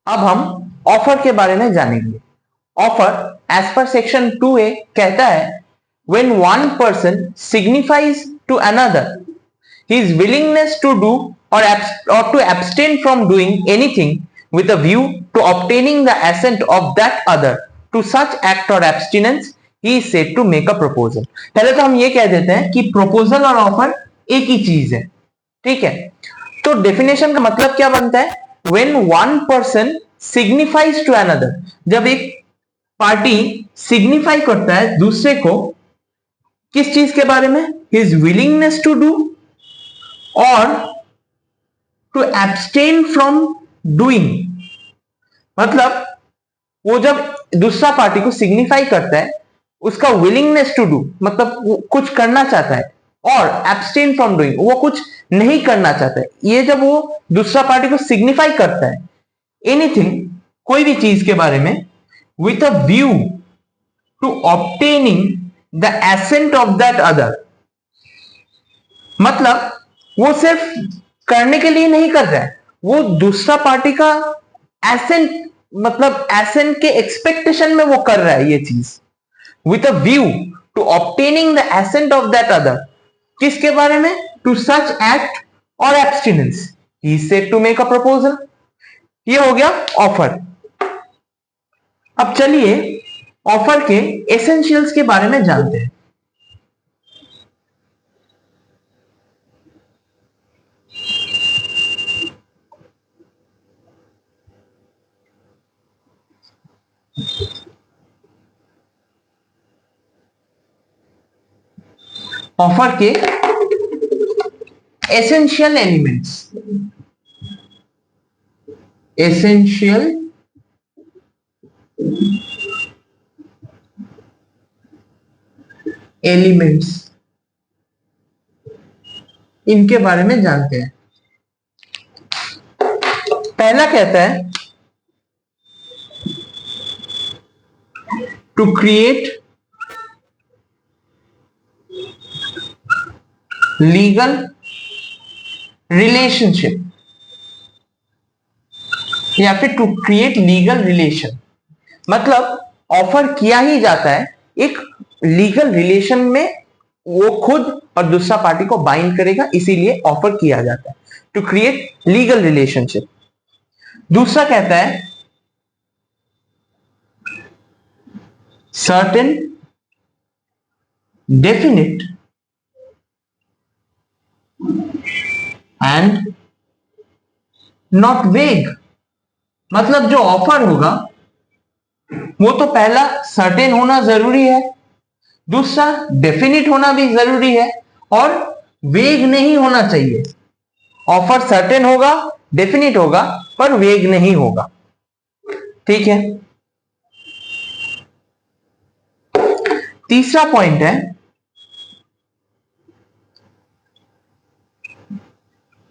अब हम ऑफर के बारे में जानेंगे। Offer as per section 2A कहता है when one person signifies to another his willingness to do or to abstain from doing anything with a view to obtaining the assent of that other to such act or abstinence he is said to make a proposal। पहले तो हम ये कह देते हैं कि proposal और offer एक ही चीज है, ठीक है। तो डेफिनेशन का मतलब क्या बनता है? when one person signifies to another, जब एक पार्टी सिग्निफाई करता है दूसरे को किस चीज के बारे में? his willingness to do और to abstain from doing, मतलब वो जब दूसरा पार्टी को सिग्निफाई करता है उसका विलिंगनेस टू डू मतलब वो कुछ करना चाहता है और एब्सटेन फ्रॉम डूइंग वो कुछ नहीं करना चाहता है। ये जब वो दूसरा पार्टी को सिग्निफाई करता है एनीथिंग कोई भी चीज के बारे में with a view to obtaining the assent of that other, मतलब वो सिर्फ करने के लिए नहीं कर रहा है, वो दूसरा पार्टी का एसेंट मतलब एसेंट के एक्सपेक्टेशन में वो कर रहा है ये चीज। With a view to obtaining the assent of that other, किसके बारे में? To such act or abstinence he is said to make a proposal. ये हो गया ऑफर। अब चलिए ऑफर के एसेंशियल्स के बारे में जानते हैं। ऑफर के एसेंशियल एलिमेंट्स, एसेंशियल एलिमेंट्स, इनके बारे में जानते हैं। पहला कहता है टू क्रिएट लीगल रिलेशनशिप या फिर टू क्रिएट लीगल रिलेशन, मतलब ऑफर किया ही जाता है एक लीगल रिलेशन में, वो खुद और दूसरा पार्टी को बाइंड करेगा, इसीलिए ऑफर किया जाता है टू क्रिएट लीगल रिलेशनशिप। दूसरा कहता है सर्टेन डेफिनिट एंड नॉट वेग, मतलब जो ऑफर होगा वो तो पहला सर्टेन होना जरूरी है, दूसरा डेफिनिट होना भी जरूरी है और वेग नहीं होना चाहिए। ऑफर सर्टेन होगा, डेफिनिट होगा पर वेग नहीं होगा, ठीक है। तीसरा पॉइंट है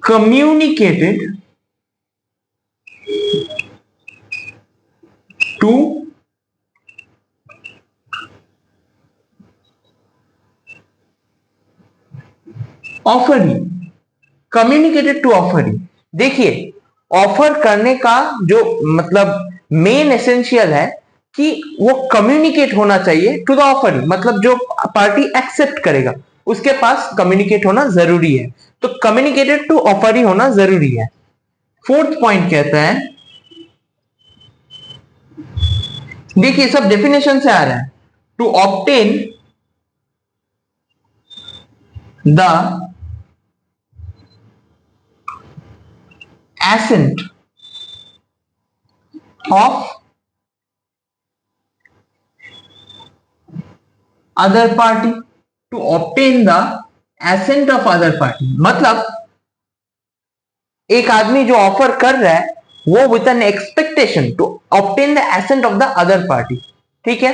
communicated to offeree, communicated to offeree. देखिए ऑफर करने का जो मतलब मेन एसेंशियल है कि वो कम्युनिकेट होना चाहिए टू द ऑफरी, मतलब जो पार्टी एक्सेप्ट करेगा उसके पास कम्युनिकेट होना जरूरी है, तो कम्युनिकेटेड टू ऑफरी होना जरूरी है। फोर्थ पॉइंट कहता है, देखिए सब डेफिनेशन से आ रहा है, to obtain the assent of other party, to obtain the assent of other party, मतलब एक आदमी जो ऑफर कर रहा है वो with an expectation to obtain the assent of the other party, ठीक है।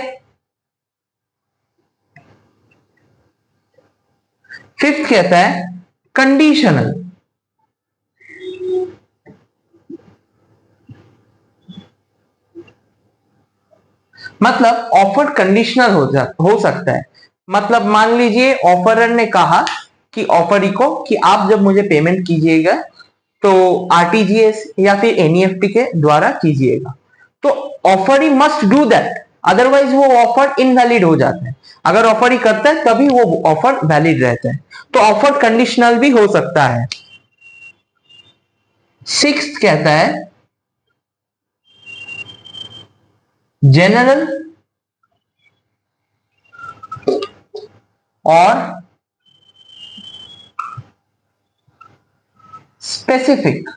फिफ्थ कहता है कंडीशनल, मतलब ऑफर कंडीशनल हो सकता है, मतलब मान लीजिए ऑफरर ने कहा कि ऑफरी को कि आप जब मुझे पेमेंट कीजिएगा तो आरटीजीएस या फिर एनईएफटी के द्वारा कीजिएगा। तो offer he must do that, otherwise वो ऑफर इनवैलिड हो जाता है। अगर ऑफर ही करता है तभी वो ऑफर वैलिड रहता है। तो ऑफर कंडीशनल भी हो सकता है। सिक्स्थ कहता है जनरल और स्पेसिफिक।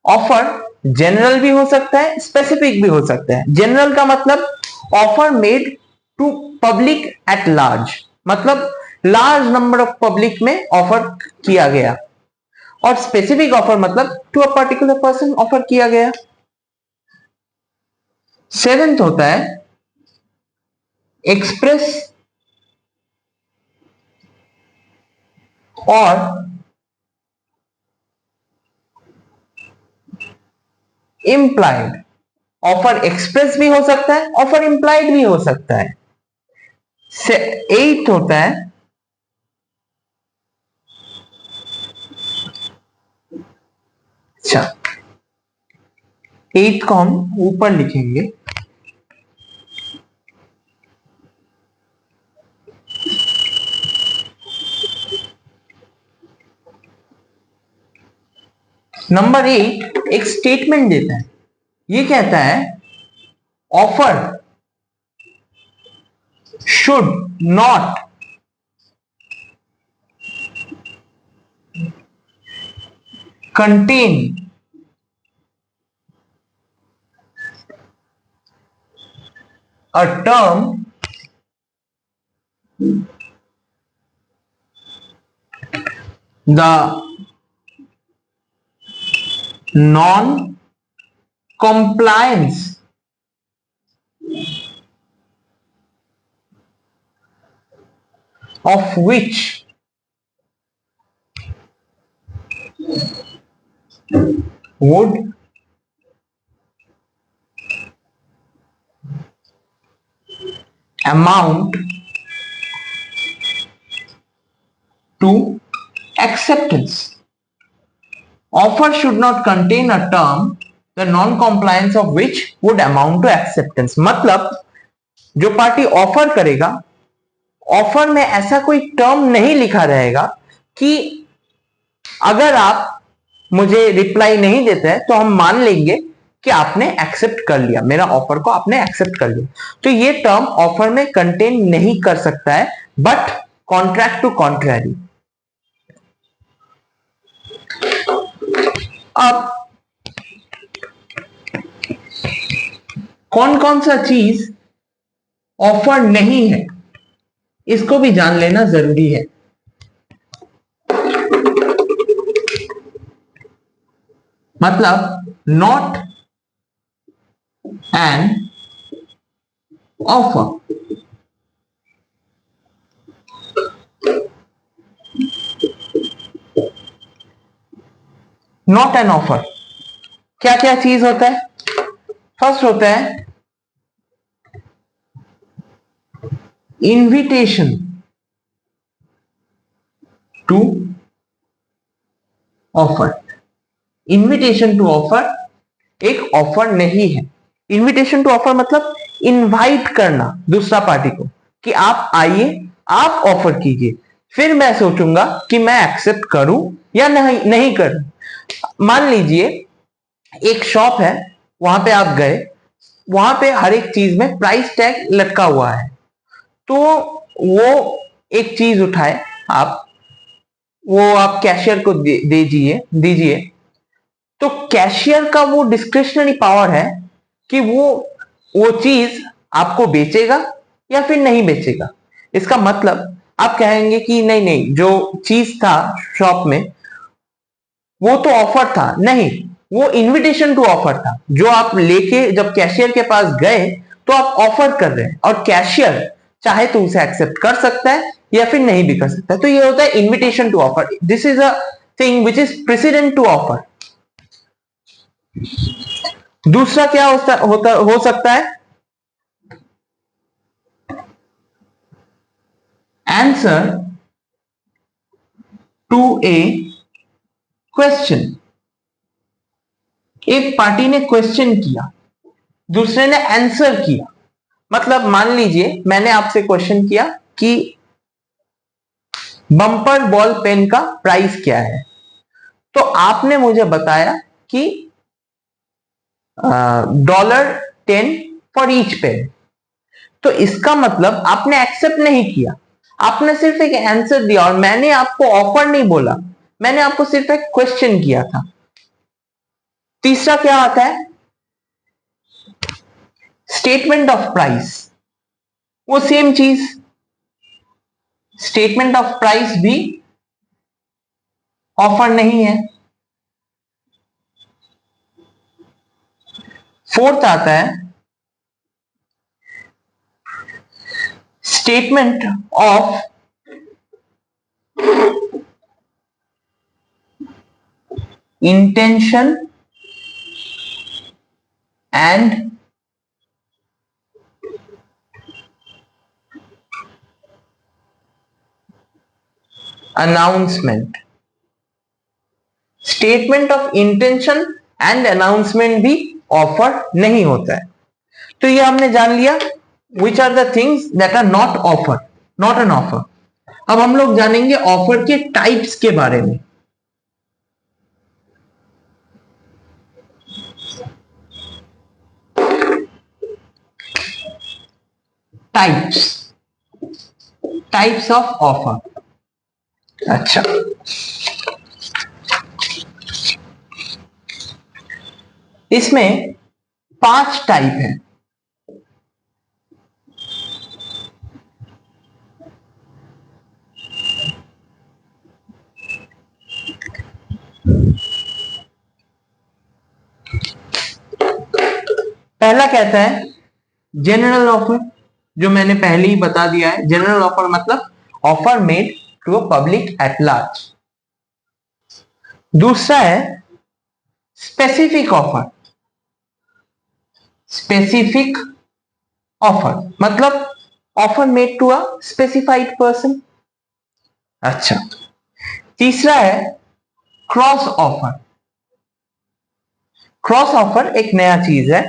ऑफर जनरल भी हो सकता है, स्पेसिफिक भी हो सकता है। जनरल का मतलब offer made to public at large, मतलब लार्ज नंबर ऑफ पब्लिक में ऑफर किया गया। और स्पेसिफिक ऑफर मतलब to a particular person offer किया गया। सेवेंथ होता है एक्सप्रेस और इंप्लाइड। ऑफर एक्सप्रेस भी हो सकता है, ऑफर इंप्लाइड भी हो सकता है। एट होता है अच्छा, एट को हम ऊपर लिखेंगे। नंबर 8 एक स्टेटमेंट देता है। ये कहता है offer should not contain a term the non-compliance of which would amount to acceptance. Offer should not contain a term the non-compliance of which would amount to acceptance. मतलब जो पार्टी ऑफर करेगा, offer में ऐसा कोई term नहीं लिखा रहेगा कि अगर आप मुझे रिप्लाई नहीं देते हैं तो हम मान लेंगे कि आपने एक्सेप्ट कर लिया, मेरा ऑफर को आपने एक्सेप्ट कर लिया। तो ये टर्म ऑफर में कंटेन नहीं कर सकता है, बट कॉन्ट्रैक्ट टू कॉन्ट्रैरी। अब कौन कौन सा चीज ऑफर नहीं है इसको भी जान लेना जरूरी है। मतलब not an offer, not an offer क्या क्या चीज होता है? फर्स्ट होता है invitation to offer. Invitation to offer एक ऑफर नहीं है। इनविटेशन टू ऑफर मतलब इनवाइट करना दूसरा पार्टी को कि आप आइए, आप ऑफर कीजिए, फिर मैं सोचूंगा कि मैं एक्सेप्ट करूं या नहीं करूं। मान लीजिए एक शॉप है, वहां पे आप गए, वहां पे हर एक चीज में प्राइस टैग लटका हुआ है, तो वो एक चीज उठाए आप, वो आप कैशियर को दीजिए। तो कैशियर का वो डिस्क्रिशनरी पावर है कि वो चीज आपको बेचेगा या फिर नहीं बेचेगा। इसका मतलब आप कहेंगे कि नहीं नहीं, जो चीज था शॉप में वो तो ऑफर था, नहीं, वो इनविटेशन टू ऑफर था। जो आप लेके जब कैशियर के पास गए तो आप ऑफर कर रहे हैं, और कैशियर चाहे तो उसे एक्सेप्ट कर सकता है या फिर नहीं भी कर सकता है। तो ये होता है invitation to offer. This is a thing which is president to offer. दूसरा क्या हो सकता है? Answer to a question. एक पार्टी ने क्वेश्चन किया, दूसरे ने आंसर किया। मतलब मान लीजिए मैंने आपसे क्वेश्चन किया कि बम्पर बॉल पेन का प्राइस क्या है, तो आपने मुझे बताया कि $10 फॉर ईच पेन। तो इसका मतलब आपने एक्सेप्ट नहीं किया, आपने सिर्फ एक आंसर दिया और मैंने आपको ऑफर नहीं बोला, मैंने आपको सिर्फ एक क्वेश्चन किया था। तीसरा क्या आता है? Statement of price. वो सेम चीज, स्टेटमेंट ऑफ प्राइस भी ऑफर नहीं है। फोर्थ आता है statement of intention and announcement. Statement of intention and announcement भी ऑफर नहीं होता है। तो ये हमने जान लिया which are the things that are not offer, not an offer. अब हम लोग जानेंगे ऑफर के टाइप्स के बारे में। Types of offer. अच्छा, इसमें 5 टाइप है। पहला कहता है जनरल ऑफर, जो मैंने पहले ही बता दिया है। जनरल ऑफर मतलब offer made to a public at large. दूसरा है स्पेसिफिक ऑफर। स्पेसिफिक ऑफर मतलब offer made to a specified person. अच्छा, तीसरा है क्रॉस ऑफर। क्रॉस ऑफर एक नया चीज है।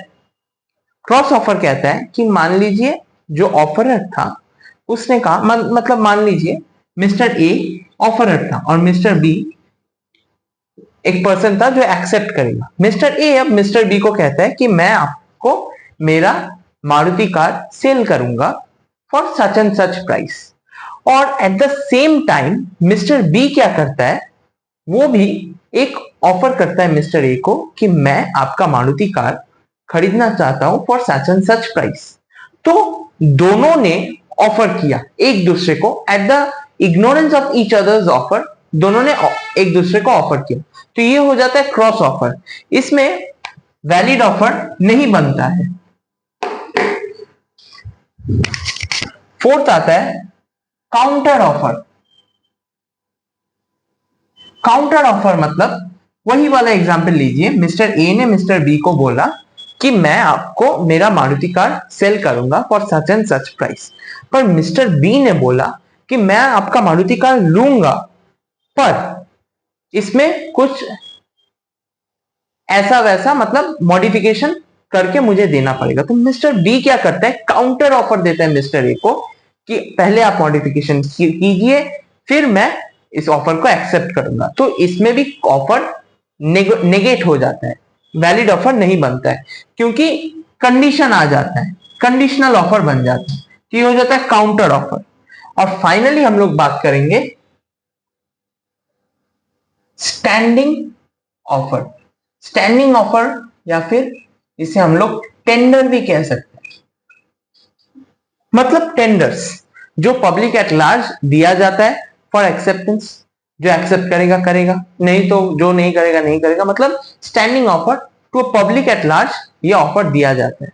क्रॉस ऑफर कहता है कि मान लीजिए जो ऑफरर था उसने कहा, मतलब मान लीजिए मिस्टर ए ऑफरर था और मिस्टर बी एक पर्सन था जो एक्सेप्ट करेगा। मिस्टर ए अब मिस्टर बी को कहता है कि मैं आपको मेरा मारुति कार सेल करूंगा for such and such price. और at the same time mister B क्या करता है, वो भी एक ऑफर करता है मिस्टर ए को कि मैं आपका मारुति कार खरीदना चाहता हूं for such and such price. तो दोनों ने ऑफर किया एक दूसरे को at the ignorance of each others offer. दोनों ने एक दूसरे को ऑफर किया, तो ये हो जाता है क्रॉस ऑफर। इसमें वैलिड ऑफर नहीं बनता है। फोर्थ आता है काउंटर ऑफर। काउंटर ऑफर मतलब वही वाला एग्जांपल लीजिए, मिस्टर ए ने मिस्टर बी को बोला कि मैं आपको मेरा मारुति कार सेल करूंगा for such and such price. पर मिस्टर बी ने बोला कि मैं आपका मारुति कार लूंगा, पर इसमें कुछ ऐसा वैसा मतलब मॉडिफिकेशन करके मुझे देना पड़ेगा। तो मिस्टर बी क्या करता है, काउंटर ऑफर देता है मिस्टर ए को कि पहले आप मॉडिफिकेशन कीजिए फिर मैं इस ऑफर को एक्सेप्ट करूंगा। तो इसमें भी ऑफर नेगेट हो जाता है, वैलिड ऑफर नहीं बनता है क्योंकि कंडीशन आ जाता है, कंडीशनल ऑफर बन जाता है। तो ये हो जाता है काउंटर ऑफर। और फाइनली हम लोग बात करेंगे स्टैंडिंग ऑफर। स्टैंडिंग ऑफर या फिर इसे हम लोग टेंडर भी कह सकते हैं। मतलब टेंडर्स जो पब्लिक एट लार्ज दिया जाता है फॉर एक्सेप्टेंस। जो एक्सेप्ट करेगा करेगा, नहीं तो जो नहीं करेगा नहीं करेगा। मतलब standing offer to public at large ये ऑफर दिया जाता है।